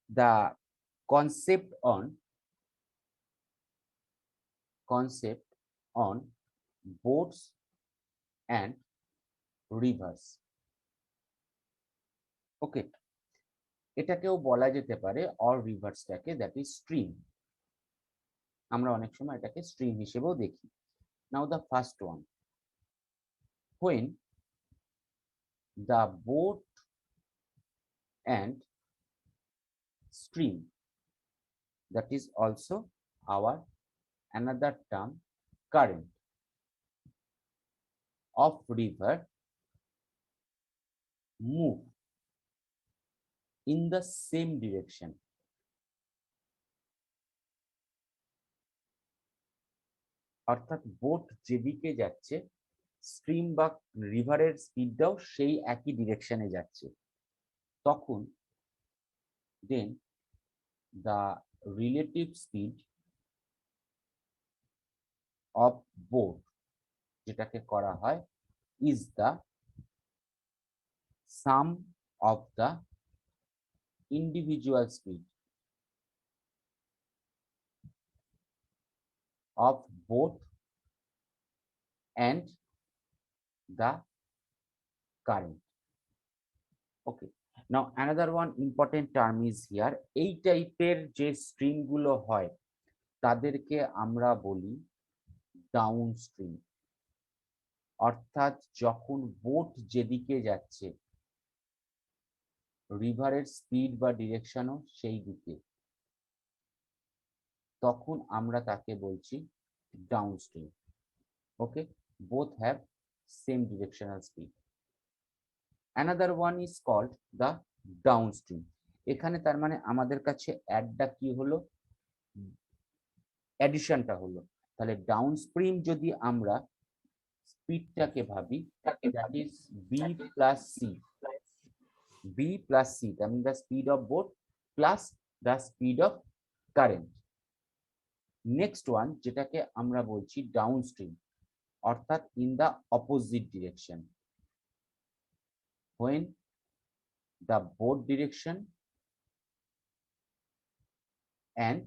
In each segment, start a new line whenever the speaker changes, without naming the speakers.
the concept on boats and rivers. ওকে, এটাকেও বলা যেতে পারে অর রিভার্সটাকে, দ্যাট ইজ স্ট্রিম। আমরা অনেক সময় এটাকে স্ট্রিম হিসেবেও দেখি। Now the first one, when the boat and stream, that is also our another term, current of river move in the same direction. অর্থাৎ বোট যেদিকে যাচ্ছে, স্ট্রিম বা রিভারের স্পিডটাও সেই একই ডিরেকশনে যাচ্ছে, তখন then the relative speed of boat, যেটাকে করা হয়, is the sum of the individual speed of both and the current. Okay, now another one important term is here. এই টাইপের যে স্ট্রিম গুলো হয় তাদেরকে আমরা বলি ডাউন স্ট্রিম। অর্থাৎ যখন বোট যেদিকে যাচ্ছে, রিভারের স্পিড বা ডিরেকশনও সেই দিকে, তখন আমরা তাকে বলছি downstream. Okay, both have same directional speed. Another one is called the downstream. এখানে তার মানে আমাদের কাছে অ্যাডটা কি হলো, অ্যাডিশনটা হলো। তাহলে ডাউনস্ট্রিম যদি আমরা স্পিডটাকে ভাবি, that is B plus C, B plus C, that mean the speed of boat plus the speed of current. Next one যেটাকে আমরা বলছি ডাউনস্ট্রিম, অর্থাৎ in the opposite direction, when the both direction and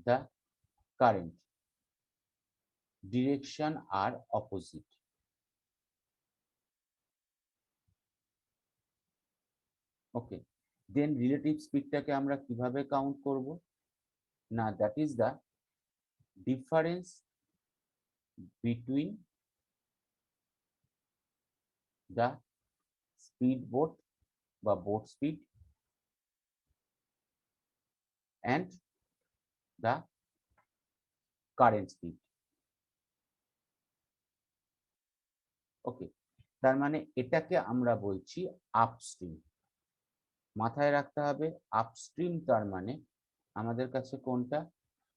the current direction are opposite. Okay, then relative speed টাকে আমরা কিভাবে count করব? না, that is the difference between the speed boat বা boat speed and the current speed. ওকে, তার মানে এটাকে আমরা বলছি আপস্ট্রিম। মাথায় রাখতে হবে আপস্ট্রিম তার মানে আমাদের কাছে কোনটা,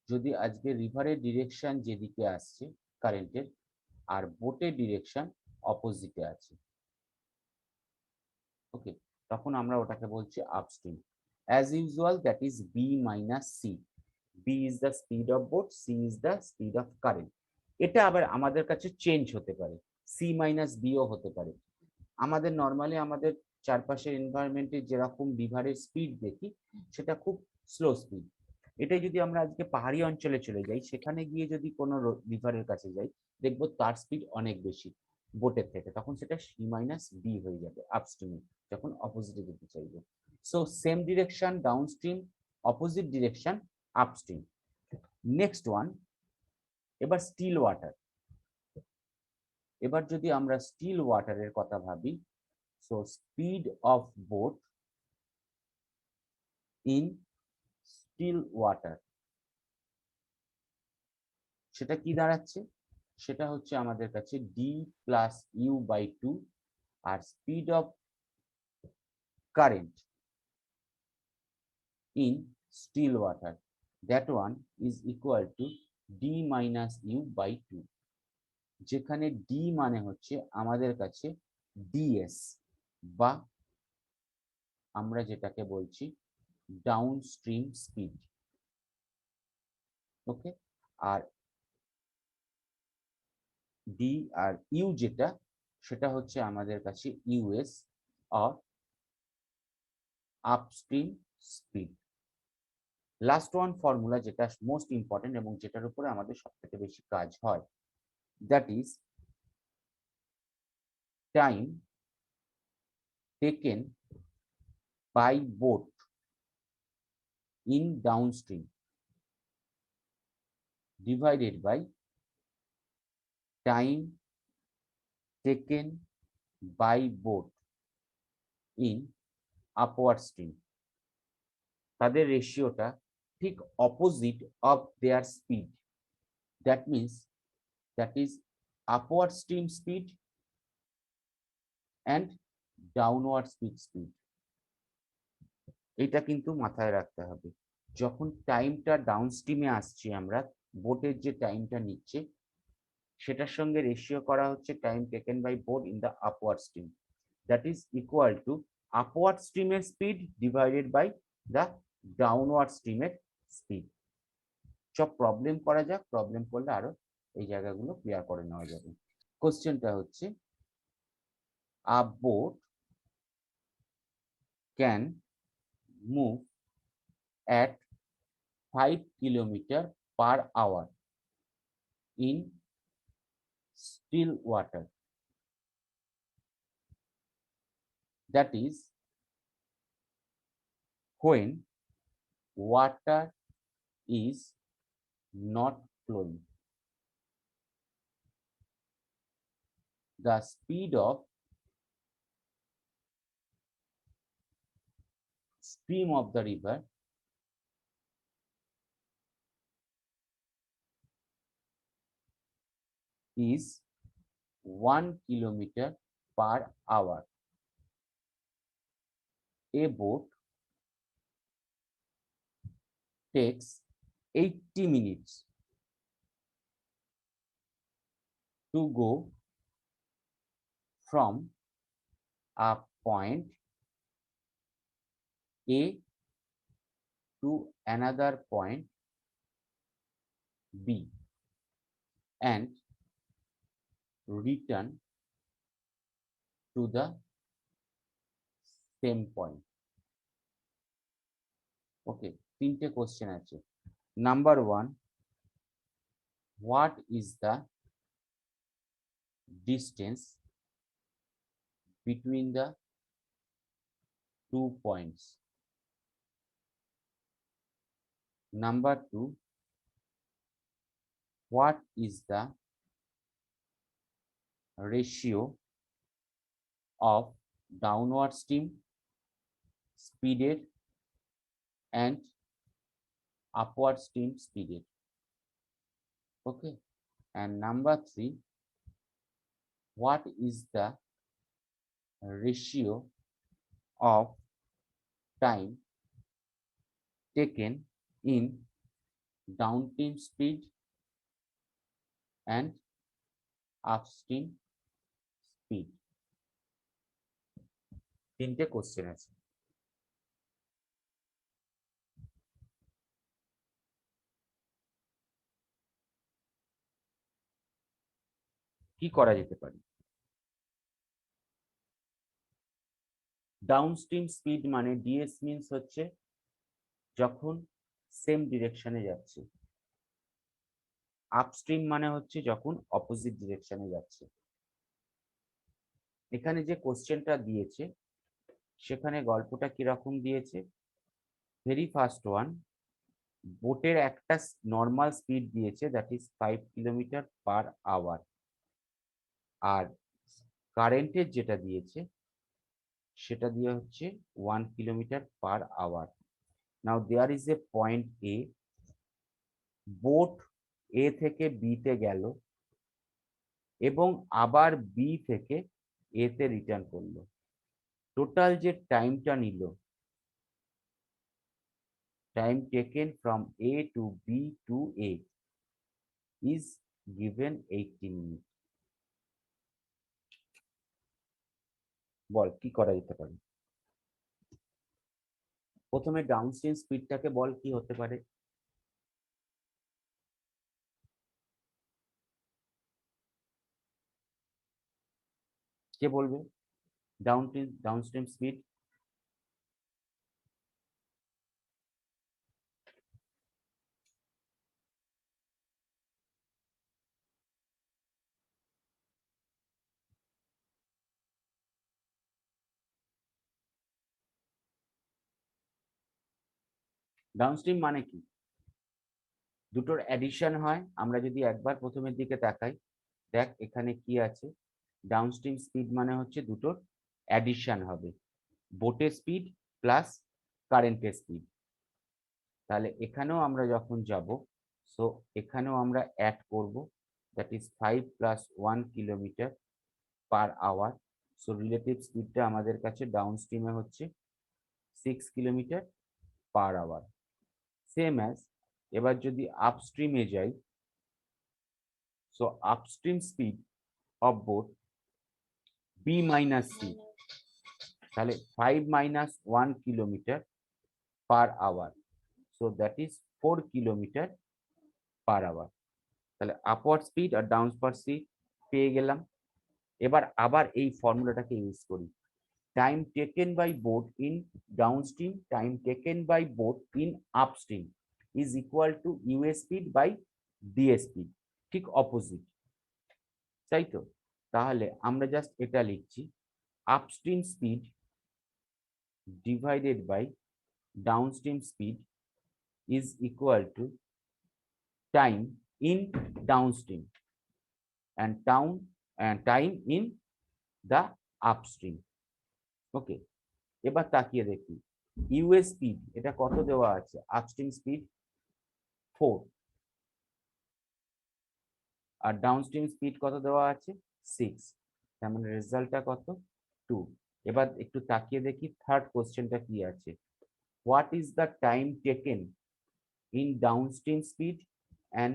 যদি আজকে রিভারের ডিরেকশন যেদিকে আসছে কারেন্টের, আর বোটের ডিরেকশন অপোজিটে আছে, ওকে, তখন আমরা ওটাকে বলছি upstream. As usual that is B minus C, B is the speed of boat, C is the speed of current. এটা আবার আমাদের কাছে চেঞ্জ হতে পারে, সি মাইনাস বিও হতে পারে। আমাদের নর্মালি আমাদের চারপাশের এনভায়রনমেন্টে যেরকম রিভারের স্পিড দেখি সেটা খুব স্লো স্পিড। এটাই যদি আমরা আজকে পাহাড়ি অঞ্চলে চলে যাই, সেখানে গিয়ে যদি কোনো রিভারের কাছে যাই, দেখবো তার স্পিড অনেক বেশি বোটের থেকে, তখন সেটা সি মাইনাস বি হয়ে যাবে আপস্ট্রিমে, যখন অপোজিটে যেতে চাইবে। So same direction downstream, opposite direction upstream. Next one, এবার স্টিল ওয়াটার। এবার যদি আমরা স্টিল ওয়াটারের কথা ভাবি, so speed of boat in still water, সেটা কি দাঁড়াচ্ছে, সেটা হচ্ছে আমাদের কাছে D plus U by two, আর speed of current in still water, that one is equal to D minus U by two, যেখানে ডি মানে হচ্ছে আমাদের কাছে ডিএস, বা আমরা যেটাকে বলছি ডাউনস্ট্রিম স্পিড। ওকে, আর ডি আর ইউ যেটা, সেটা হচ্ছে আমাদের কাছে US or upstream speed. Last one formula যেটা মোস্ট ইম্পর্টেন্ট এবং যেটার উপরে আমাদের সব থেকে বেশি কাজ হয়, that is time taken by boat in downstream divided by time taken by boat in upward stream. তাদের রেশিওটা ঠিক opposite of their speed, that means that is upward stream speed and downward speed. এটা কিন্তু মাথায় রাখতে হবে। যখন টাইমটা ডাউন স্ট্রিমে আসছি আমরা, বোটের যে টাইমটা নিচ্ছে সেটার সঙ্গে রেশিও করা হচ্ছে time taken by boat in the upward stream, that is equal to upward স্ট্রিমের speed divided by the downward স্ট্রিমের স্পিড। সব প্রবলেম করা যাক, প্রবলেম করলে আরো এই জায়গাগুলো ক্লিয়ার করে নেওয়া যাবে। কোশ্চেনটা হচ্ছে আ boat can move at 5 kilometer per hour in still water, that is when water is not flowing. The speed of stream of the river is 1 kilometer per hour. A boat takes 80 minutes to go from a point A to another point B and return to the same point. Okay, তিনটে question আছে। Number 1, what is the distance between the 2 points? Number 2, what is the ratio of downward stream speeded and upward stream speeded? Okay, and number 3, what is the ratio of time taken in downstream speed and upstream speed? তিনটে question আছে। কি করা যেতে পারে? Downstream speed মানে DS means হচ্ছে যখন same ডিরেকশনে যাচ্ছে, আপস্ট্রিম মানে হচ্ছে যখন অপোজিট ডিরেকশনে যাচ্ছে। এখানে যে কোশ্চেনটা দিয়েছে সেখানে গল্পটা কিরকম দিয়েছে, ভেরি ফার্স্ট ওয়ান, বোটের একটা নর্মাল স্পিড দিয়েছে that is 5 kilometer per hour, আর কারেন্টের যেটা দিয়েছে সেটা দিয়ে হচ্ছে 1 kilometre per hour. Now there is a point A, boat A থেকে বি তে গেল এবং আবার বি থেকে এ তে রিটার্ন করলো। টোটাল যে টাইমটা নিল, time taken from A to B to A is given 80 minute. বল কি করা যেতে পারে? প্রথমে ডাউনস্ট্রিম স্পিডটাকে বল কি হতে পারে? কে বলবে? ডাউনস্ট্রিম স্পিড ডাউনস্ট্রিম মানে কি? দুটোর অ্যাডিশন হয়। আমরা যদি একবার প্রথমের দিকে তাকাই, দেখ এখানে কি আছে, ডাউনস্ট্রিম স্পিড মানে হচ্ছে দুটোর অ্যাডিশন হবে, বোটের স্পিড প্লাস কারেন্টের স্পিড। তাহলে এখানেও আমরা যখন যাব, সো এখানেও আমরা অ্যাড করব, that is 5 plus 1 kilometre per hour. So relative স্পিডটা আমাদের কাছে ডাউনস্ট্রিমে হচ্ছে 6 kilometre per hour. Same as, এবার যদি আপস্ট্রিমে যাই, so upstream speed of boat B minus C, তাহলে 5 minus 1 kilometre per hour, so that is 4 kilometre per hour. তাহলে আপওয়ার্ড স্পিড আর ডাউনওয়ার্ড স্পিড পেয়ে গেলাম। এবার আবার এই ফর্মুলাটাকে ইউজ করি, time taken by boat in downstream time taken by boat in upstream is equal to US speed by DS speed, ঠিক অপোজিট, তাই তো? তাহলে আমরা জাস্ট এটা লিখছি, upstream speed divided by downstream speed is equal to time in downstream and time in the upstream. ওকে, এবার তাকিয়ে দেখি ইউএস স্পিড এটা কত দেওয়া আছে, আপস্ট্রিম স্পিড 4 আর ডাউনস্ট্রিম স্পিড কত দেওয়া আছে 6, তার মানে রেজাল্টটা কত 2। এবার একটু তাকিয়ে দেখি থার্ড কোশ্চেনটা কি আছে, what is the time taken in downstream speed and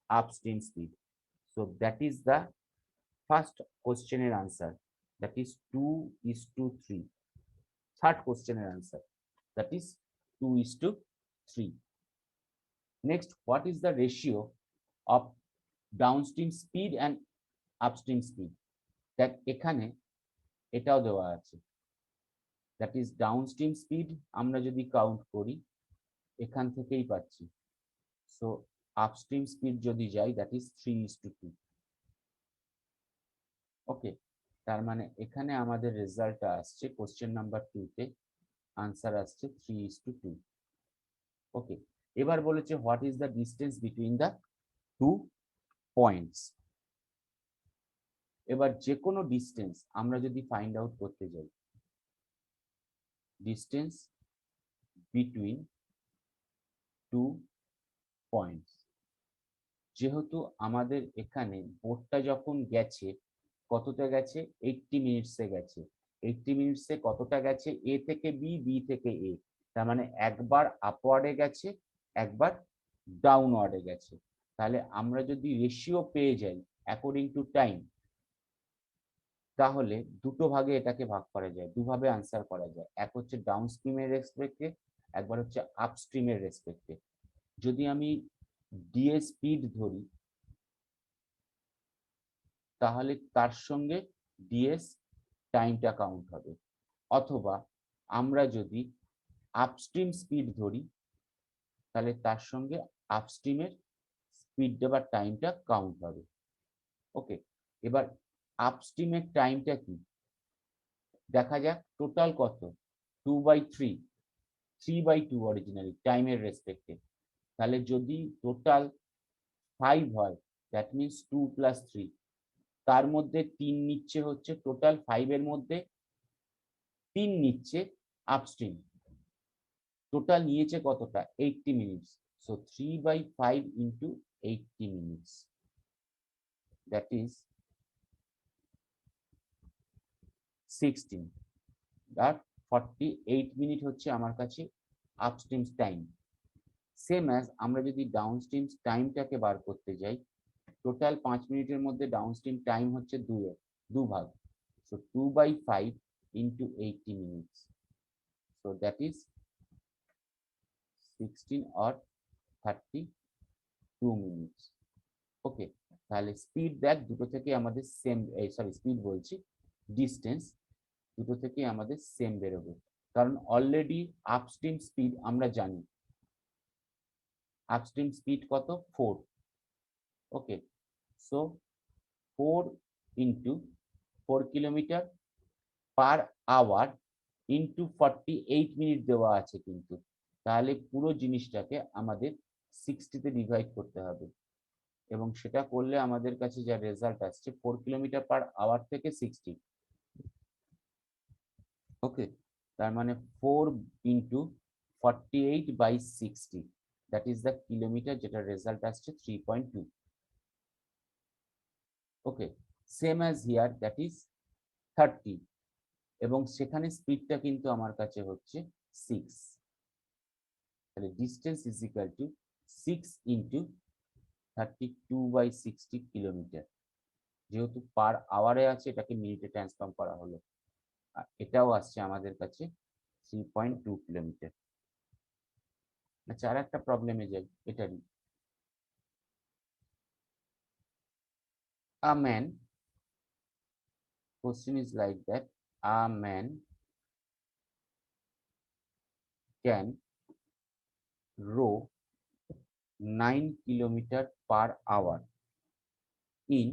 upstream speed? So that is the first questionের answer, that is 2:3. Third questionের answer, that is 2:3. Next, what is the ratio of downstream speed and upstream speed? দেখ এখানে এটাও দেওয়া আছে, that is downstream speed আমরা যদি count করি এখান থেকেই পাচ্ছি, সো আপস্ট্রিম স্পিড যদি যাই দ্যাট ইজ 3:2। ওকে, তার মানে এখানে আমাদের রেজাল্টটা আসছে কোশ্চেন নাম্বার 2 তে আনসার আসছে 3:2। ওকে, এবার বলেছে what is the distance between the two points. এবার যে কোনো ডিস্টেন্স আমরা যদি ফাইন্ড আউট করতে যাই, ডিস্টেন্স বিটুইন টু পয়েন্টস, যেহেতু আমাদের এখানে বোটটা যখন গেছে কতটা গেছে 80 মিনিটসে গেছে, 80 মিনিটসে কতটা গেছে এ থেকে বি, বি থেকে এ, তার মানে একবার আপওয়ার্ডে গেছে একবার ডাউনওয়ার্ডে গেছে। তাহলে আমরা যদি রেশিও পেয়ে যাই অ্যাকর্ডিং টু টাইম, তাহলে দুটো ভাগে এটাকে ভাগ করা যায়, দুভাবে আনসার করা যায়, এক হচ্ছে ডাউনস্ট্রিমের রেসপেক্টে, একবার হচ্ছে আপস্ট্রিমের রেসপেক্টে। যদি আমি ডিএ স্পিড ধরি তাহলে তার সঙ্গে ডিএস টাইমটা কাউন্ট হবে, অথবা আমরা যদি আপস্ট্রিম স্পিড ধরি তাহলে তার সঙ্গে আপস্ট্রিমের স্পিডটা বা টাইমটা কাউন্ট হবে। ওকে, এবার আপস্ট্রিমের টাইমটা কি দেখা যাক, টোটাল কত 2/3, 3/2 অরিজিনালি টাইমের রেসপেক্টে। তাহলে যদি টোটাল 5 হয় দ্যাট মিনস 2 + 3, তার মধ্যে 3 নিচ্ছে হচ্ছে টোটাল 5 এর মধ্যে 3 নিচ্ছে আপস্ট্রিম, টোটাল নিয়েছে কতটা 80 minutes, so 3/5 into 80 minutes, that is 16, আর 48 মিনিট হচ্ছে আমার কাছে আপস্ট্রিম টাইম। সেম অ্যাজ আমরা যদি ডাউনস্ট্রিম টাইমটাকে বার করতে যাই, টোটাল 5 মিনিটের মধ্যে ডাউনস্ট্রিম টাইম হচ্ছে দু ভাগ, so 2/5 into 80 minutes, so that is 16 or 32 minutes. Okay, তাহলে স্পিড দেখ দুটো থেকে আমাদের সেম, সরি স্পিড বলছি ডিস্টেন্স, দুটো থেকে আমাদের সেম বেরোবে, কারণ অলরেডি আপস্ট্রিম স্পিড আমরা জানি, আপস্ট্রিম স্পিড কত 4। Okay, so 4 into 4 kilometre per hour into 48 minute দেওয়া আছে কিন্তু, তাহলে পুরো জিনিসটাকে আমাদের 60 তে ডিভাইড করতে হবে, এবং সেটা করলে আমাদের কাছে যা রেজাল্ট আসছে 4 কিলোমিটার পার আওয়ার থেকে 60। ওকে, তার মানে 4 into 48/60, that is the kilometer, যেটা রেজাল্ট আসছে 3.2। Okay, same as here, that is 30, এবং সেখানে স্পিডটা কিন্তু আমার কাছে হচ্ছে 6। তাহলে distance is equal two 6 into 32/60 kilometre. যেহেতু পার আওয়ারে আছে, এটাকে মিনিটে ট্রান্সফর্ম করা হলো, আর এটাও আসছে আমাদের কাছে 3.2 কিলোমিটার। আচ্ছা, আর একটা প্রবলেমে যাই এটারই। A man, question is like that, a man can row 9 kilometer per hour in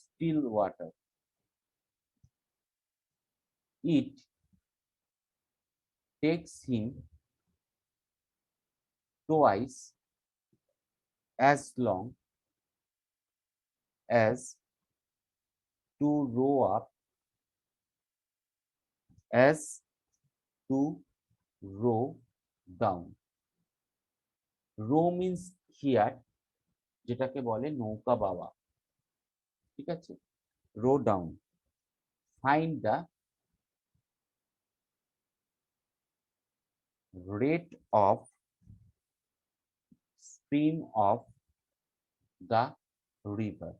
still water. It takes him twice as long as to row up as to row down. Row means here, যেটাকে বলে নৌকা বাওয়া, ঠিক আছে? row down. Find the rate of stream of the river.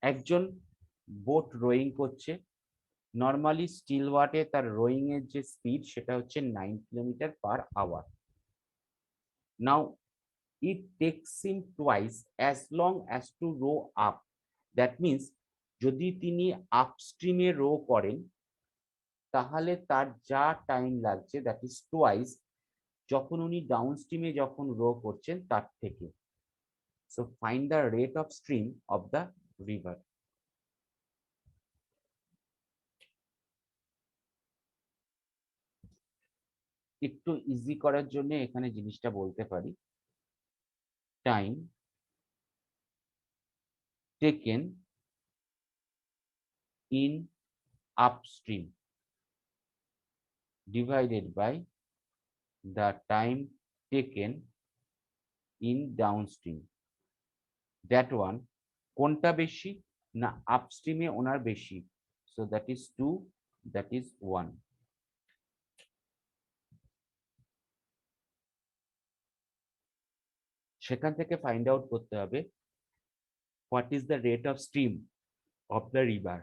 একজন boat rowing করছে, normally still ওয়াটে তার rowing এর যে স্পিড সেটা হচ্ছে 9 kilometre per hour. Now it takes him twice as long as to row up. That means যদি তিনি আপস্ট্রিমে রো করেন তাহলে তার যা টাইম লাগছে দ্যাট ইজ টুয়াইস যখন উনি ডাউনস্ট্রিমে যখন রো করছেন তার থেকে। So find the rate of stream of the river. একটু ইজি করার জন্য এখানে জিনিসটা বলতে পারি, time taken in upstream divided by the time taken in downstream. That one, কোনটা বেশি না আপস্ট্রিমে ওনার বেশি, so that is 2, that is 1. সেখান থেকে ফাইন্ড আউট করতে হবে what is the rate of stream of the river.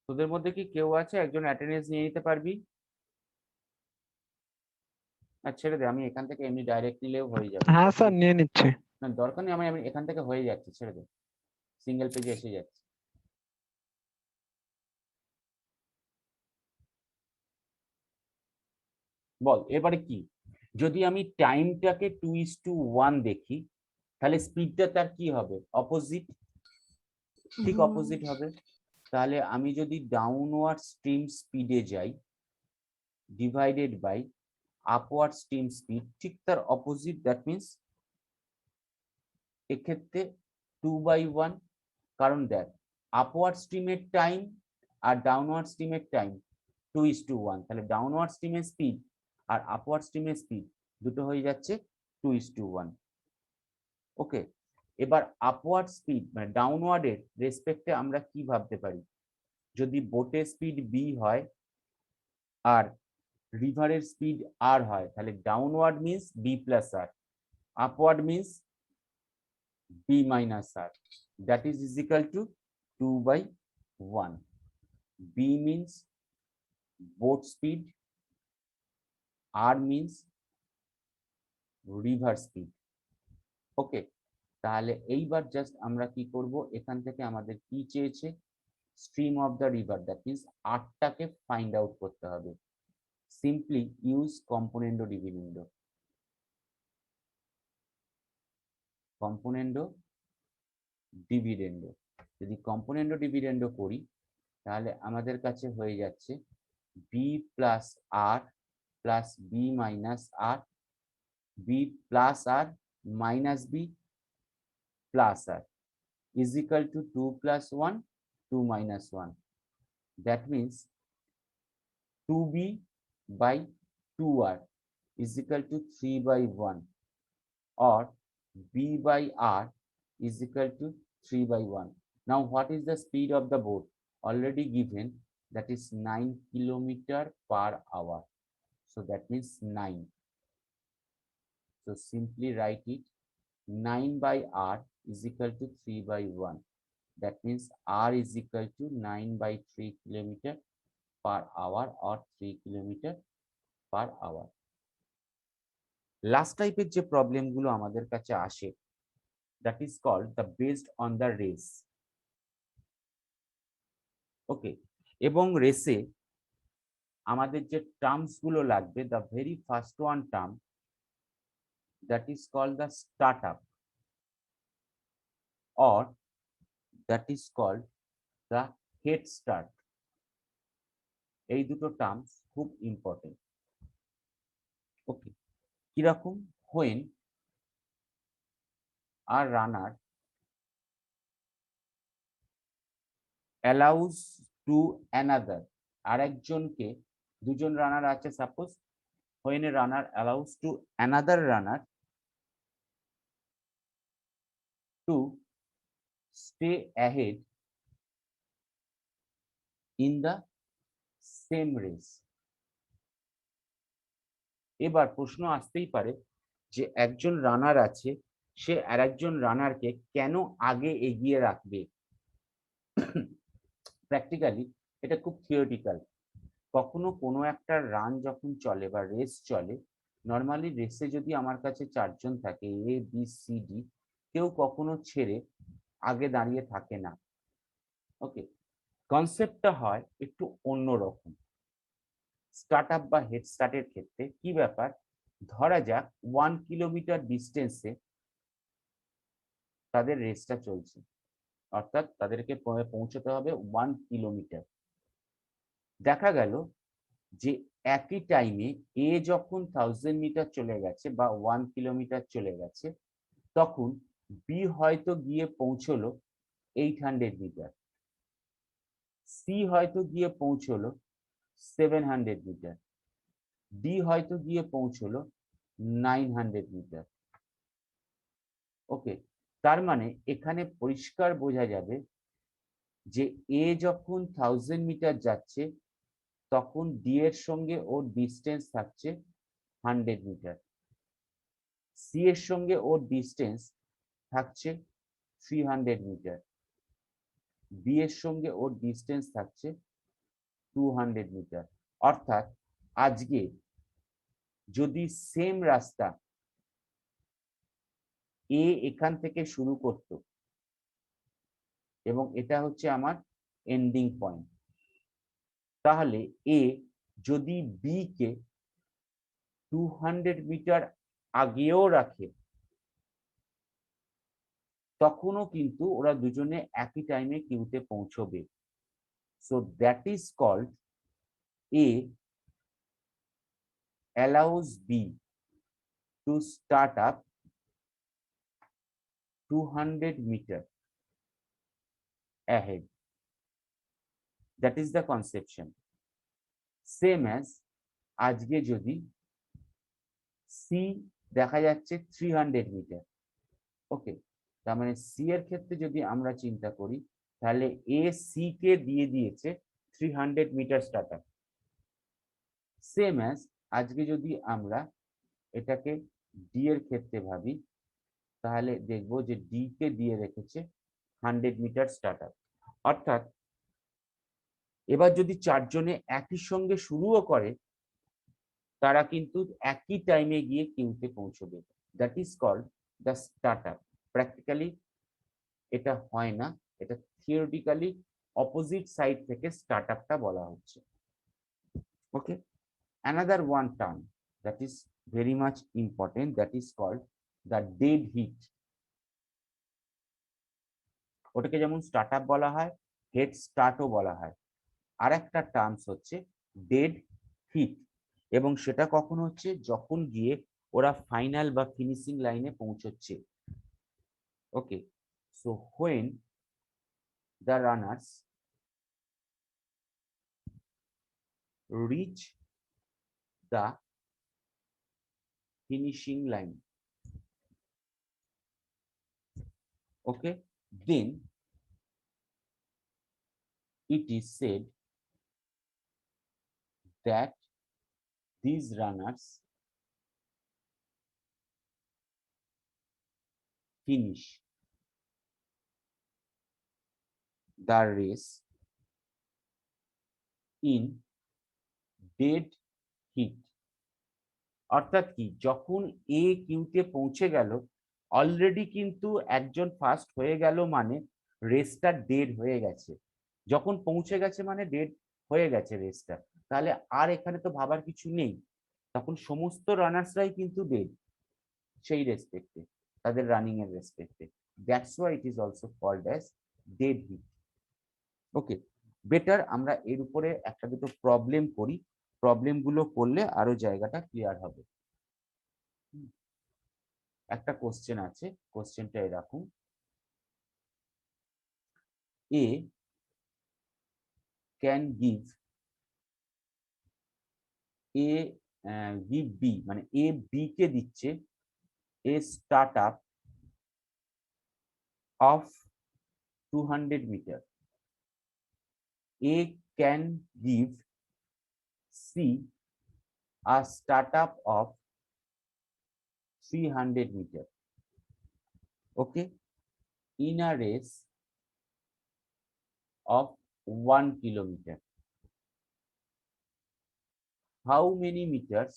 তোদের মধ্যে কি কেউ আছে একজন অ্যাটেন্ডেন্স নিয়ে নিতে পারবি? না ছেড়ে দে, আমি এখান থেকে এমনি ডাইরেক্ট নিলেও হয়ে যাবে।
হ্যাঁ স্যার নিয়ে নিচ্ছে।
না দরকার নেই, আমি আমি এখান থেকে হয়ে যাচ্ছে, ছেড়ে দে, সিঙ্গেল পেজে এসে যাচ্ছে। বল এবারে কি, যদি আমি টাইমটাকে 2:1 দেখি তাহলে স্পিডটা তার কি হবে? অপোজিট, ঠিক অপোজিট হবে। তাহলে আমি যদি ডাউনওয়ার্ড স্ট্রিম স্পিডে যাই divided by upward stream speed, ঠিক তার অপোজিট, দ্যাট মিনস এক্ষেত্রে 2/1, কারণ দেখ আপওয়ার্ড স্ট্রিমের টাইম আর ডাউনওয়ার্ড স্ট্রিমের টাইম 2:1, তাহলে ডাউনওয়ার্ড স্ট্রিমের স্পিড আর আপওয়ার্ড স্ট্রিমের স্পিড দুটো হয়ে যাচ্ছে 2:1। ওকে, এবার আপওয়ার্ড স্পিড মানে ডাউনওয়ার্ডের রেসপেক্টে আমরা কি ভাবতে পারি, যদি বোটের স্পিড বি হয় আর রিভারের স্পিড আর হয় তাহলে downward means B plus R, Upward means b minus r, that is equal to 2 by 1. B means boat speed, r means river speed. ওকে, তাহলে এইবার জাস্ট আমরা কি করব, এখান থেকে আমাদের কি চেয়েছে, stream of the river, that means আরটাকে ফাইন্ড আউট করতে হবে। Simply use কম্পোনেন্ডো ডিভিডেন্ডো। কম্পোনেন্ডো ডিভিডেন্ডো, যদি কম্পোনেন্ডো ডিভিডেন্ডো করি তাহলে আমাদের কাছে হয়ে যাচ্ছে B plus R plus B minus R, B plus R minus B plus R is equal to 2 plus 1, 2 minus 1. That means 2b by 2r is equal to 3 by 1, or b by r is equal to 3 by 1. Now what is the speed of the boat? Already given, that is 9 kilometer per hour. So that means 9. So simply write it, 9 by r is equal to 3 by 1. That means r is equal to 9 by 3 kilometer per hour, or 3 kilometer per hour. Last টাইপের যে প্রবলেমগুলো আমাদের কাছে আসে, that is called the based on the race. ওকে, এবং রেসে আমাদের যে টার্মস গুলো লাগবে, the very first one term, that is called the startup, or that is called the head start. এই দুটো টার্মস খুব ইম্পর্টেন্ট। ওকে, কিরকম, when a runner allows to another, আরেকজনকে, দুজন রানার আছে suppose, when a runner allows to another runner to stay ahead in the same race. এবার প্রশ্ন আসতেই পারে যে একজন রানার আছে, সে আরেকজন রানারকে কেন আগে এগিয়ে রাখবে। প্র্যাকটিক্যালি এটা খুব থিওরিটিক্যাল। কখনো কোনো একটা রান যখন চলে বা রেস চলে, নর্মালি রেসে যদি আমার কাছে চারজন থাকে, এ বি সি ডি, কেউ কখনো ছেড়ে আগে দাঁড়িয়ে থাকে না। ওকে, কনসেপ্টটা হয় একটু অন্যরকম। স্টার্ট আপ বা হেড স্টার্টের ক্ষেত্রে কি ব্যাপার, ধরা যাক 1 কিলোমিটার ডিস্টেন্সে তাদের রেসটা চলছে, অর্থাৎ তাদেরকে পৌঁছতে হবে 1 কিলোমিটার। দেখা গেল যে একই টাইমে এ যখন 1000 মিটার চলে গেছে বা 1 কিলোমিটার চলে গেছে, তখন বি হয়তো গিয়ে পৌঁছলো 800 মিটার, সি হয়তো গিয়ে পৌঁছলো 700 মিটার, ডি হয়তো গিয়ে পৌঁছলো 900 মিটার। ওকে, তার মানে এখানে পরিষ্কার বোঝা যাবে যে এ যখন 1000 মিটার যাচ্ছে, তখন ডি এর সঙ্গে ওর ডিস্টেন্স থাকছে 100 মিটার, সি এর সঙ্গে ওর ডিস্টেন্স থাকছে 300 মিটার, বি এর সঙ্গে ওর ডিস্টেন্স থাকছে 200 মিটার। অর্থাৎ আজকে যদি সেম রাস্তা এ এখান থেকে শুরু করত, এবং এটা হচ্ছে আমার এন্ডিং পয়েন্ট, তাহলে এ যদি বি কে 200 মিটার আগেও রাখে, তখনও কিন্তু ওরা দুজনে একই টাইমে কিউতে পৌঁছবে। So that is called A allows B to start up 200 meter ahead. That is the conception. Same as আজকে যদি সি দেখা যাচ্ছে 300 মিটার, ওকে, তার মানে সি এর ক্ষেত্রে যদি আমরা চিন্তা করি, তাহলে এ সি কে দিয়ে দিয়েছে 300 metre start up. Same as আজকে যদি আমরা এটাকে ডি এর ক্ষেত্রে ভাবি, তাহলে দেখবো যে ডি কে দিয়ে রেখেছে 100 মিটার স্টার্ট আপ। অর্থাৎ এবার যদি চারজনে একই সঙ্গে শুরুও করে, তারা কিন্তু একই টাইমে গিয়ে কিউতে পৌঁছবে। That is called the start up. Practically এটা হয় না, এটা থিওরিটিক্যালি অপোজিট সাইড থেকে স্টার্ট আপটা বলা হচ্ছে। ওকে, another one term that is very much important, that is called the dead heat. ওটাকে যেমন স্টার্ট আপ বলা হয়, হেড স্টার্টও বলা হয়। আর একটা টার্মস হচ্ছে ডেড হিট, এবং সেটা কখন হচ্ছে, যখন গিয়ে ওরা ফাইনাল বা ফিনিশিং লাইনে পৌঁছচ্ছে। Okay, so when the runners reach the finishing line, okay, then it is said that these runners finish the race in dead heat. অর্থাৎ কি, যখন এ কিউতে পৌঁছে গেল, অলরেডি কিন্তু একজন ফার্স্ট হয়ে গেল, মানে রেসটা ডেড হয়ে গেছে। যখন পৌঁছে গেছে মানে ডেড হয়ে গেছে রেসটা, তাহলে আর এখানে তো ভাবার কিছু নেই, তখন সমস্ত রানার্সরাই কিন্তু ডেড সেই রেসপেক্টে, তাদের রানিং এর রেসপেক্টে। That's why it is also called as dead heat. Okay, better আমরা এর উপরে একটা দুটো প্রবলেম করি, প্রবলেমগুলো করলে আরো জায়গাটা ক্লিয়ার হবে। একটা কোশ্চেন আছে, কোশ্চেনটা এরকম, A can give A give B, মানে এ বি কে দিচ্ছে A start up of 200 meter, A can give C a start up of 300 meter, okay, in a race of 1 kilometer. How many meters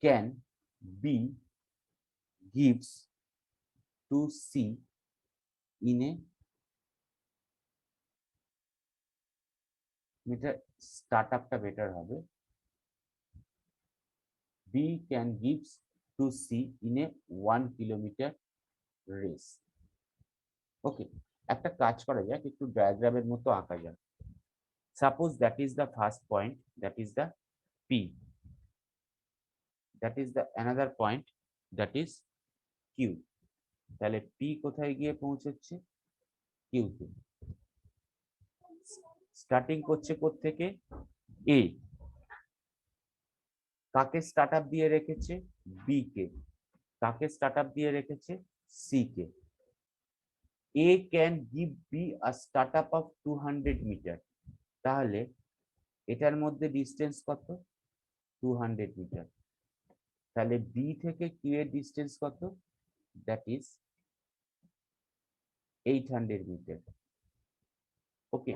can B gives to C in a meter? Startupটা better হবে, B can gives to C in a 1 kilometer race. ওকে, একটা কাজ করা যাক, একটু ডায়াগ্রামের মতো আঁকা যাক। Suppose that is the first point, that is the P, that is the another point, that is Q। তাহলে P কোথায় গিয়ে পৌঁছচ্ছে, কিউতে। স্টার্টিং করছে কোত্থেকে, এ, কাকে স্টার্ট আপ দিয়ে রেখেছে, বি কে, কাকে স্টার্ট আপ দিয়ে রেখেছে, সি কে। A can give B a start up of 200 metre, তাহলে এটার মধ্যে ডিস্টেন্স কত, 200 মিটার। তাহলে বি থেকে কিউ এর ডিস্টেন্স কত, that is 800 meter. Okay,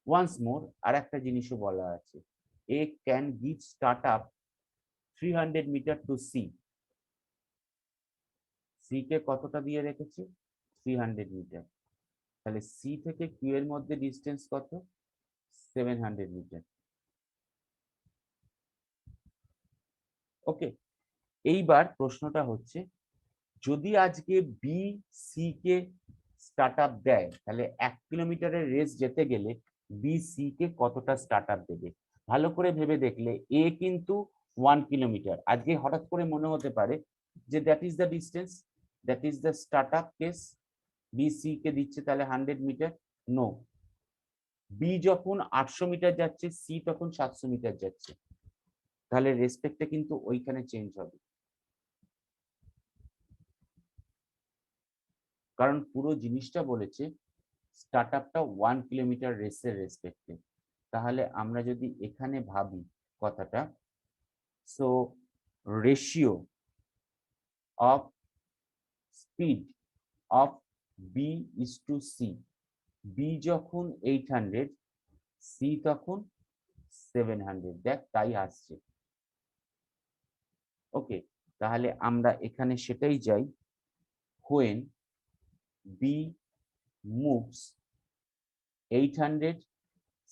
once more আর একটা জিনিসও বলা আছে, A can give start up 300 meter to C, C কে কতটা দিয়ে রেখেছে, 300 মিটার। তাহলে সি থেকে কিউ এর মধ্যে ডিস্টেন্স কত, 700 মিটার। ওকে, এইবার প্রশ্নটা হচ্ছে, যদি আজকে বি সি কে স্টার্ট আপ দেয়, তাহলে 1 কিলোমিটারের রেস যেতে গেলে বি সি কে কতটা স্টার্ট আপ দেবে। ভালো করে ভেবে দেখলে এ কিন্তু 1 কিলোমিটার, আজকে হঠাৎ করে মনে হতে পারে যে that is the distance, that is the start up case, B C কে দিচ্ছে তাহলে 100 মিটার। নো, বি যখন 800 মিটার যাচ্ছে, সি তখন 700 মিটার যাচ্ছে, তাহলে রেসপেক্টটা কিন্তু ওইখানে চেঞ্জ হবে, কারণ পুরো জিনিসটা বলেছে স্টার্ট আপটা 1 কিলোমিটার রেসের রেসপেক্টে। তাহলে আমরা যদি এখানে ভাবি কথাটা, so ratio of speed of B is to C, B যখন 800, সি তখন 700, দেখ তাই আসছে। ওকে, তাহলে আমরা এখানে সেটাই যাই, when b moves 800,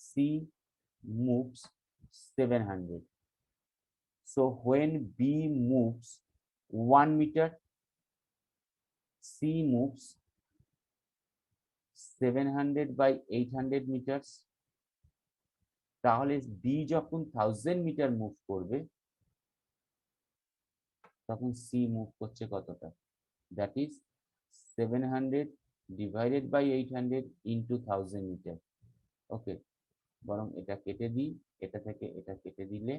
c moves 700. So when b moves 1 meter, c moves 700 by 800 meters. তাহলে b যখন 1000 মিটার মুভ করবে তখন c মুভ করছে কতটা, that is 700 divided by 800 into 1000 meter. Okay, বরং এটা কেটে দিই, এটা থেকে এটা কেটে দিলে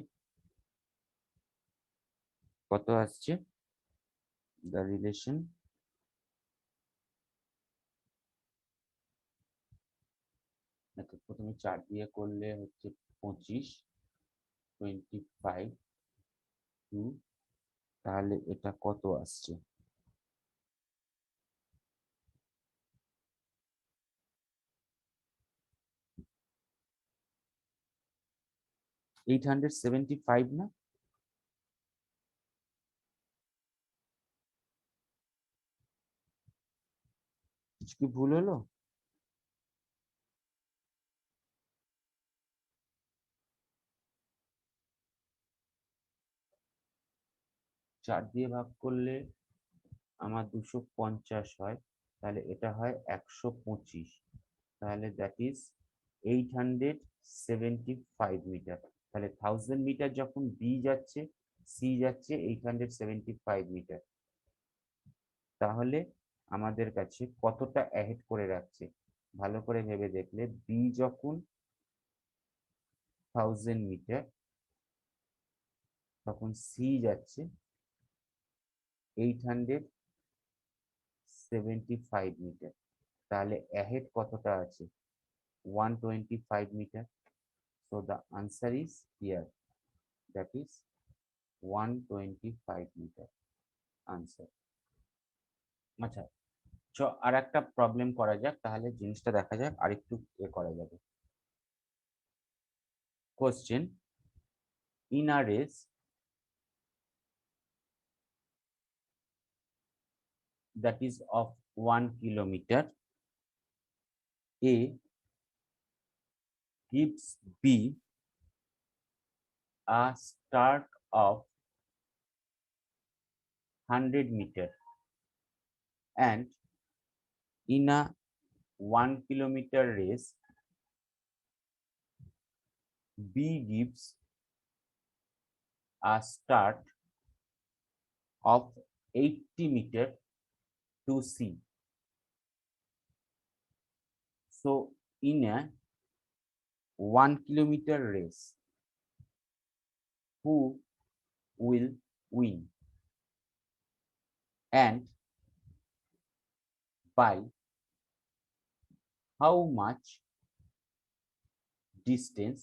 কত আসছে, দ্য রিলেশন প্রথমে 4 দিয়ে করলে হচ্ছে 25, 25 টু, তাহলে এটা কত আসছে, 875 না? কিছু কি ভুল হলো? চার দিয়ে ভাগ করলে আমার 250 হয়, তাহলে এটা হয় 125, তাহলে দ্যাট ইজ 875 মিটার। তাহলে 1000 মিটার যখন বি যাচ্ছে, সি যাচ্ছে 875 মিটার। তাহলে আমাদের কাছে কতটা অ্যাহেড করে রাখছে, ভালো করে ভেবে দেখলে বি যখন 1000 মিটার তখন সি যাচ্ছে 875 মিটার, তাহলে অ্যাহেড কতটা আছে, 125 metre. So the answer is here, that is 125 meter answer. আচ্ছা, আর একটা প্রবলেম করা যাক, তাহলে জিনিসটা দেখা যাক আর একটু করা যাবে। Question, in a race that is of 1 kilometer, A gives B a start of 100 meter, and in a 1 kilometer race B gives a start of 80 meter to C. So in a 1 kilometer race, who will win and by how much distance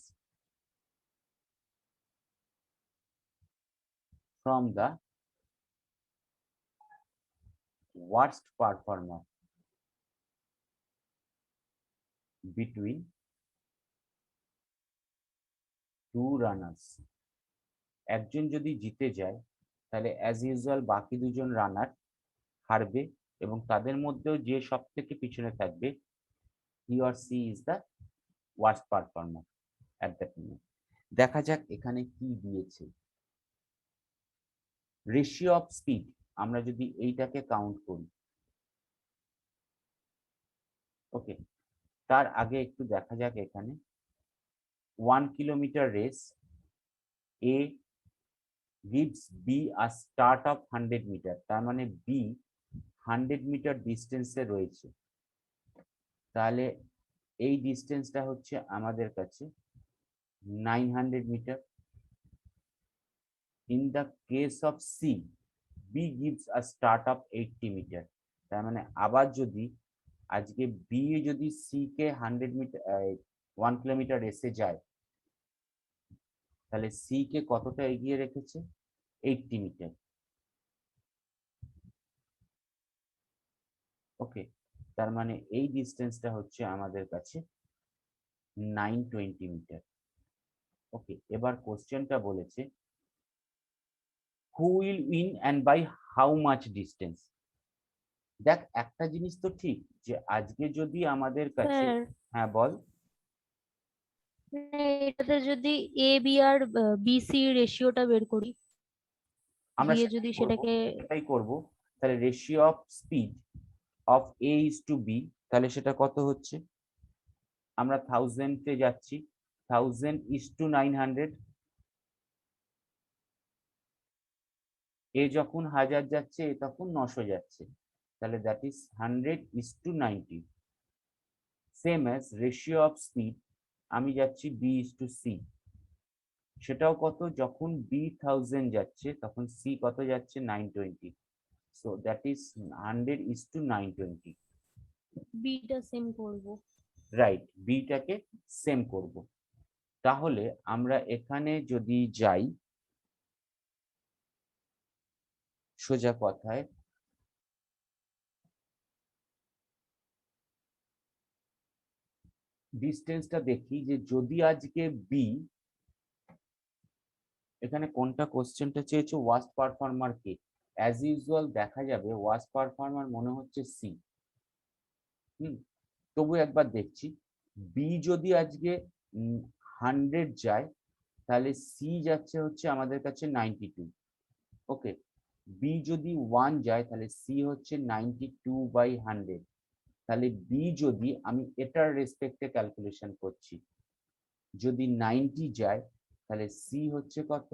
from the worst performer between two runners. একজন যদি জিতে যায় তাহলে as usual বাকি দুজন রানার হারবে, এবং তাদের মধ্যেও যে সব থেকে পিছনে থাকবে he or C is the worst performer at that moment. দেখা যাক এখানে কি দিয়েছে, রেশিও অফ স্পিড। আমরা যদি এইটাকে কাউন্ট করি, ওকে, তার আগে একটু দেখা যাক এখানে 1 kilometre race, A gives B a start of 100 metre, তার মানে বি 100 মিটার ডিস্টেন্সে রয়েছে, তাহলে এই ডিস্টেন্সটা হচ্ছে আমাদের কাছে 900 metre. In the case of C, B gives a start of 80 metre, তার মানে আবার যদি আজকে বি যদি সি কে 100 মিটার 1 কিলোমিটার এসে যায়, তাহলে সি কে কতটা এগিয়ে রেখেছে? 80 মিটার। ওকে, তার মানে এই ডিস্টেন্সটা হচ্ছে আমাদের কাছে 920 মিটার। ওকে, এবার কোশ্চেনটা বলেছে who will win and by how much distance. দেখ একটা জিনিস তো ঠিক যে আজকে যদি আমাদের কাছে,
স্যার
হ্যাঁ বল।
এটাতে যদি A B R B C রেশিওটা বের করি,
আমরা
দিয়ে যদি
সেটাই করব,
সেটাকে
সেটাই করব। তাহলে ratio of speed of A is to B, তাহলে সেটা কত হচ্ছে? আমরা 1000-এ যাচ্ছি, 1000:900। এ যখন 1000 যাচ্ছে, এ তখন 900 যাচ্ছে, তাহলে that is 100:90। Same as ratio of speed, আমি যাচ্ছি বি ইজ টু সি, সেটাও কত? যখন বি 1000 যাচ্ছে তখন সি কত যাচ্ছে? 920। So that is 100:920।
Beta same করব।
রাইট, বিটাকে সেম করব। তাহলে আমরা এখানে যদি যাই, সোজা কথায় ডিস্টেন্সটা দেখি যে যদি আজকে বি, এখানে কোনটা কোশ্চেনটা চেয়েছো? ওয়ার্স্ট পারফর্মার কে? অ্যাজ ইউজুয়াল দেখা যাবে ওয়ার্স্ট পারফর্মার মনে হচ্ছে সি। তবু একবার দেখছি, বি যদি আজকে 100 যায়, তাহলে সি যাচ্ছে হচ্ছে আমাদের কাছে 92। ওকে, বি যদি 1 যায় তাহলে সি হচ্ছে 92/100। তাহলে বি যদি, আমি এটার রেসপেক্টে ক্যালকুলেশন করছি, যদি 90 যায় তাহলে সি হচ্ছে কত?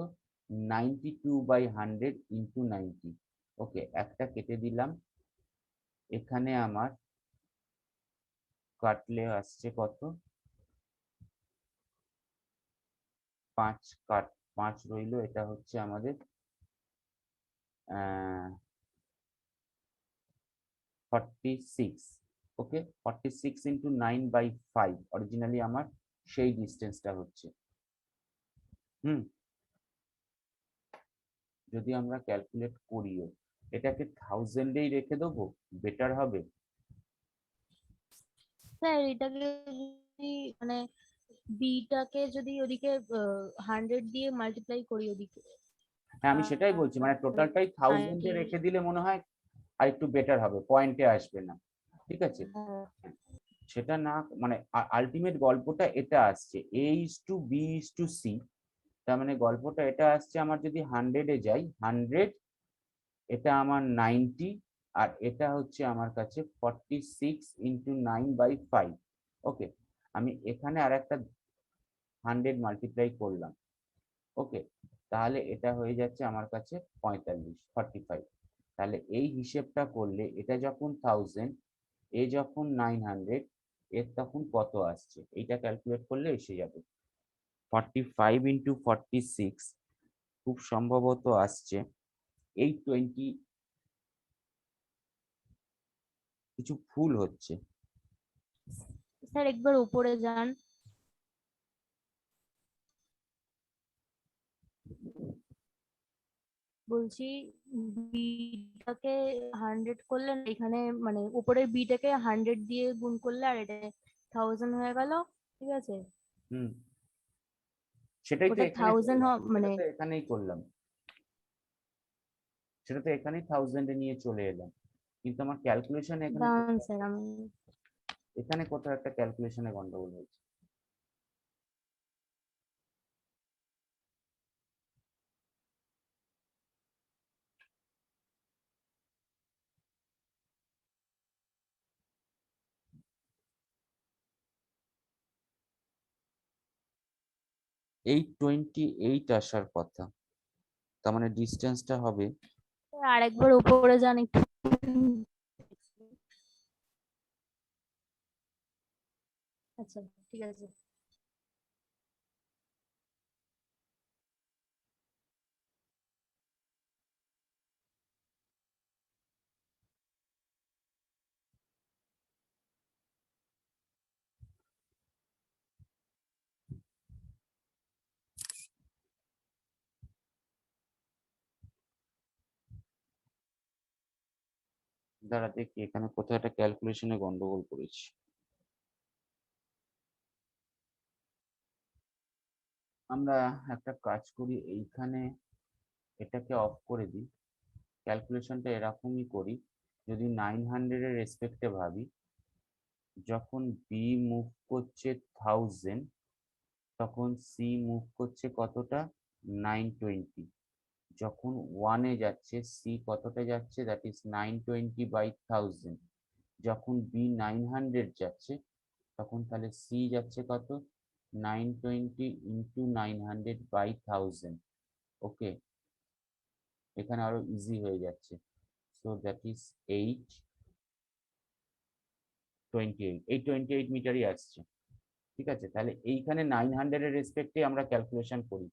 92/100 ইন্টু 90। ওকে, একটা কেটে দিলাম, এখানে আমার কাটলে আসছে কত? 5 কাট, 5 রইলো, এটা হচ্ছে আমাদের 46। ওকে, 46 ইন্টু 9/5 অরিজিনালি আমার সেই ডিস্টেন্সটা হচ্ছে। যদি আমরা ক্যালকুলেট করিও, এটাকে 1000-এই রেখে দেবো, বেটার হবে।
স্যার এটাকে যদি মানে বিটাকে যদি ওদিকে 100 দিয়ে মাল্টিপ্লাই করি ওদিকে,
হ্যাঁ, আমি সেটাই বলছি, মানে টোটালটাই 1000-এ
90।
রেখে দিলে মনে হয় আর একটু বেটার হবে, পয়েন্টে আসবে না। ঠিক আছে,
হ্যাঁ
সেটা না, মানে আলটিমেট গল্পটা এটা আসছে A is to B is to C. তার মানে গল্পটা এটা আসছে, আমার যদি 100-এ যাই, 100, এটা আমার 90, আর এটা হচ্ছে আমার কাছে 46 ইন্টু 9/5। ওকে, আমি এখানে আর একটা 100 মাল্টিপ্লাই করলাম। ওকে, তাহলে এটা হয়ে যাচ্ছে আমার কাছে 45। তাহলে এই হিসেবটা করলে এটা যখন 1000, এ যখন 900, এর তখন কত আসছে, এইটা ক্যালকুলেট করলে এসে যাবে। 45 ইন্টু 46 খুব সম্ভবত আসছে 820। কিছু ভুল হচ্ছে।
স্যার একবার উপরে যান। বলছি বিটাকে 100 করলে না, এখানে মানে উপরের বিটাকে 100 দিয়ে গুণ করলে আর এটা 1000 হয়ে গেল, ঠিক আছে?
হুম, সেটাই তো
ওটা
এখানে
1000
করলাম, সেটা
মানে
তো এখানেই করলাম, সেটা তো এখানেই 1000-এ নিয়ে চলে এলাম, কিন্তু আমার ক্যালকুলেশন এখানে
দাঁড়ান স্যার আমি
এখানে কোথাও একটা ক্যালকুলেশনে গন্ডগোল হয়েছে। 828 আসার কথা, তার মানে ডিস্টেন্সটা হবে।
আরেকবার উপরে যান একটু। আচ্ছা ঠিক আছে।
দ্বারা দেখি এখানে কোথাও একটা ক্যালকুলেশনে গন্ডগোল করেছি। আমরা একটা কাজ করি, এইখানে এটাকে অফ করে দিই, ক্যালকুলেশনটা এরকমই করি। যদি 900 এর রেসপেক্টে ভাবি, যখন বি মুভ করছে 1000, তখন সি মুভ করছে কতটা, 920। যখন 1-এ যাচ্ছে সি কতটা যাচ্ছে, দ্যাট ইজ 920/1000। যখন বি 900 যাচ্ছে, তখন তাহলে সি যাচ্ছে কত, 920 ইন্টু 900/1000। ওকে, এখানে আরো ইজি হয়ে যাচ্ছে। সো দ্যাট ইজ 828, এই 28 মিটারই আসছে। ঠিক আছে, তাহলে এইখানে 900 এর রেসপেক্টে আমরা ক্যালকুলেশন করি,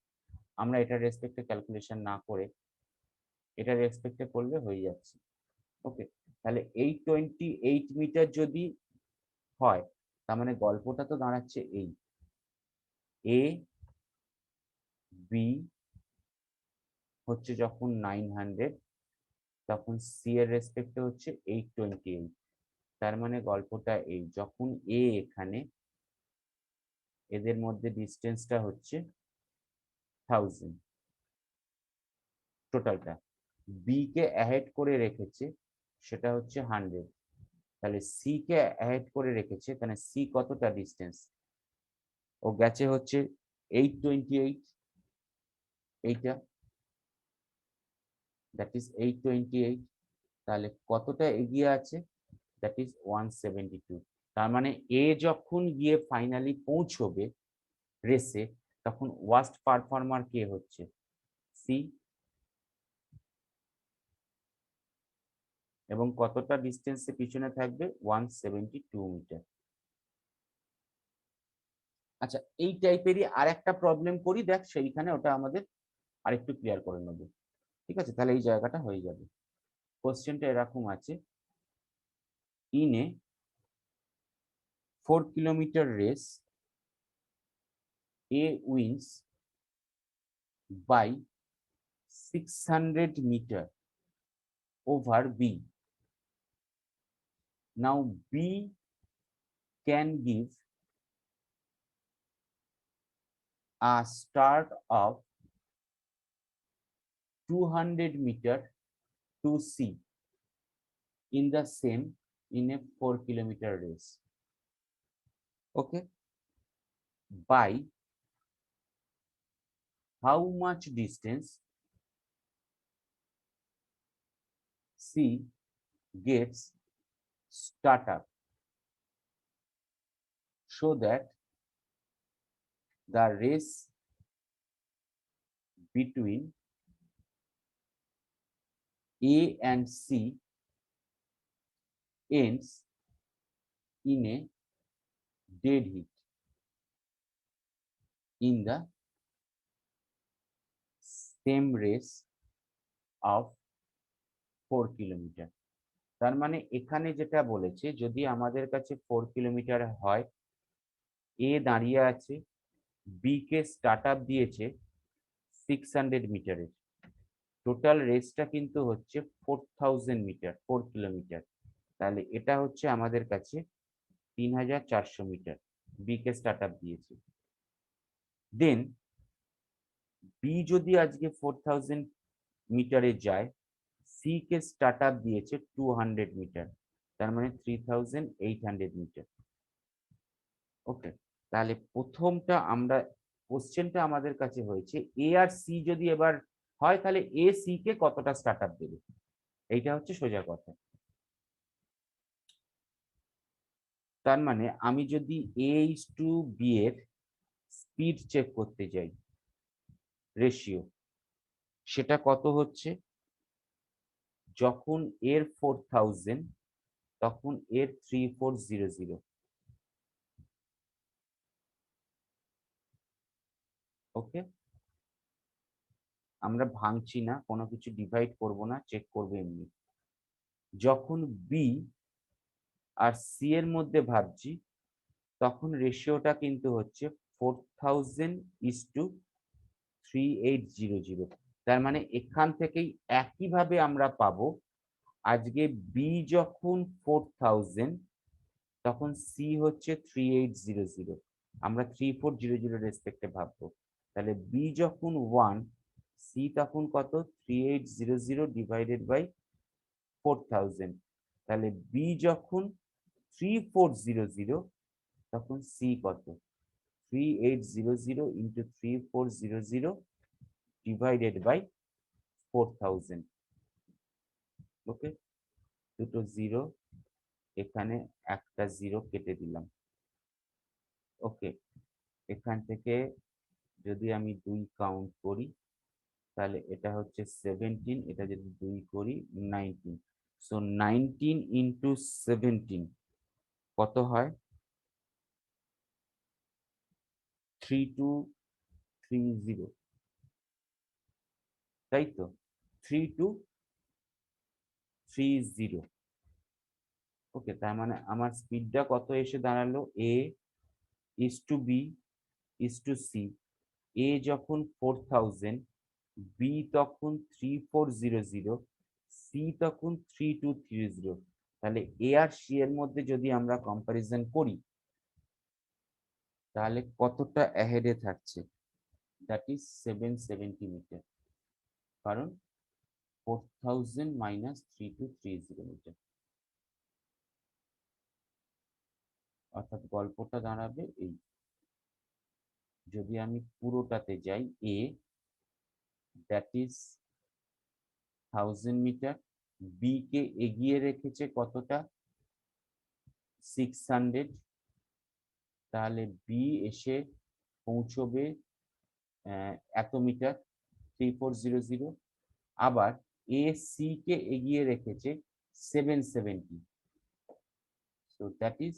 আমরা এটার রেসপেক্টে ক্যালকুলেশন না করে এটার রেসপেক্টে করলে হয়ে যাচ্ছে। ওকে, তাহলে 828 মিটার যদি হয়, তার মানে গল্পটা তো দাঁড়াচ্ছে এই, এ বি হচ্ছে যখন 900, তখন সি এর রেসপেক্টে হচ্ছে 828। তার মানে গল্পটা এই, যখন এ এখানে, এদের মধ্যে ডিস্টেন্সটা হচ্ছে 1000 টোটালটা, বি কে অ্যাহেড করে রেখেছে সেটা হচ্ছে 100, তাহলে সি কে অ্যাহেড করে রেখেছে, তাহলে সি কতটা ডিস্টেন্স, ও গেছে হচ্ছে 828, এইটা দ্যাট ইজ 828, তাহলে কতটা এগিয়ে আছে, দ্যাট ইজ 172। তার মানে এ যখন গিয়ে ফাইনালি পৌঁছবে রেসে, তখন ওয়ার্স্ট পারফর্মার কে হচ্ছে, সি, এবং কতটা ডিস্টেন্সে পিছনে থাকবে, 172 মিটার। আচ্ছা, এই টাইপেরই আর একটা প্রবলেম করি, দেখ সেইখানে ওটা আমাদের আরেকটু ক্লিয়ার করে নেব। ঠিক আছে, তাহলে এই জায়গাটা হয়ে যাবে। কোশ্চেনটা এরকম আছে, in a 4 kilometre race, A wins by 600 metre over B. Now B can give a start of 200 meter to C in the same, in a 4 kilometer race. Okay, by how much distance C gets startup, so that the race between A and C ends in a dead heat in the same race of 4 kilometre. তার মানে এখানে যেটা বলেছে, যদি আমাদের কাছে 4 kilometre হয়, এ দাঁড়িয়ে আছে, বি কে স্টার্ট আপ দিয়েছে 600 মিটারের, টোটাল রেসটা কিন্তু হচ্ছে 4000 মিটার, 4 কিলোমিটার। তাহলে এটা হচ্ছে আমাদের কাছে 3400 মিটার বি কে স্টার্ট আপ দিয়েছে। দেন বি যদি আজকে 4000 মিটারে যায়, সি কে স্টার্ট আপ দিয়েছে 200 মিটার, তার মানে 3800 মিটার। ওকে, তাহলে প্রথমটা আমরা, কোশ্চেনটা আমাদের কাছে হয়েছে এ আর সি যদি এবার হয়, তাহলে এ সি কে কতটা স্টার্ট আপ দেবে, এইটা হচ্ছে সোজা কথা। তার মানে আমি যদি এ ইস টু বি এর স্পিড চেক করতে যাই, রেশিও, সেটা কত হচ্ছে, যখন এর 4000, তখন এর 3400। ওকে, আমরা ভাঙছি না, কোনো কিছু ডিভাইড করব না, চেক করবো এমনি। যখন বি আর সি এর মধ্যে ভাবছি, তখন রেশিওটা কিন্তু হচ্ছে 4000:3800। তার মানে এখান থেকেই একইভাবে আমরা পাবো আজকে বি যখন 4000 তখন সি হচ্ছে 3800, আমরা 3400 রেসপেক্টে ভাববো। তাহলে বি যখন 1, সি তখন কত? 3800 ডিভাইডেড বাই 4000। তাহলে বি যখন 3400 তখন সি কত? 3800 ইন্টু 3400 ডিভাইডেড বাই 4000। ওকে, দুটো জিরো, এখানে একটা জিরো কেটে দিলাম। ওকে, এখান থেকে যদি আমি 2 কাউন্ট করি তাহলে এটা হচ্ছে 17, এটা যদি 2 করি 19। সো 19 ইন্টু 17 কত হয়? 3230, তাই তো? 3230। ওকে, তার মানে আমার স্পিডটা কত এসে দাঁড়ালো? A is to B is to C. A যখন 4000, বি তখন 3400, সি তখন 3230। তাহলে এ আর সি এর মধ্যে যদি আমরা কম্পারিজন করি তাহলে কতটা অ্যাহেডে থাকছে? দ্যাট ইজ 770 মিটার, কারণ 4000 মাইনাস 3230 মিটার। অর্থাৎ গল্পটা দাঁড়াবে এই, যদি আমি পুরোটাতে যাই, এ দ্যাট ইজ 1000 মিটার, বি কে এগিয়ে রেখেছে কতটা? 600। তাহলে বি এসে পৌঁছবে এত মিটার, 3400। আবার এ সি কে এগিয়ে রেখেছে 770, সো দ্যাট ইজ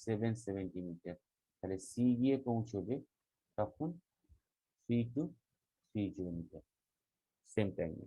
770 মিটার। তাহলে সি গিয়ে পৌঁছবে তখন 3230 মিটার সেম টাইমে।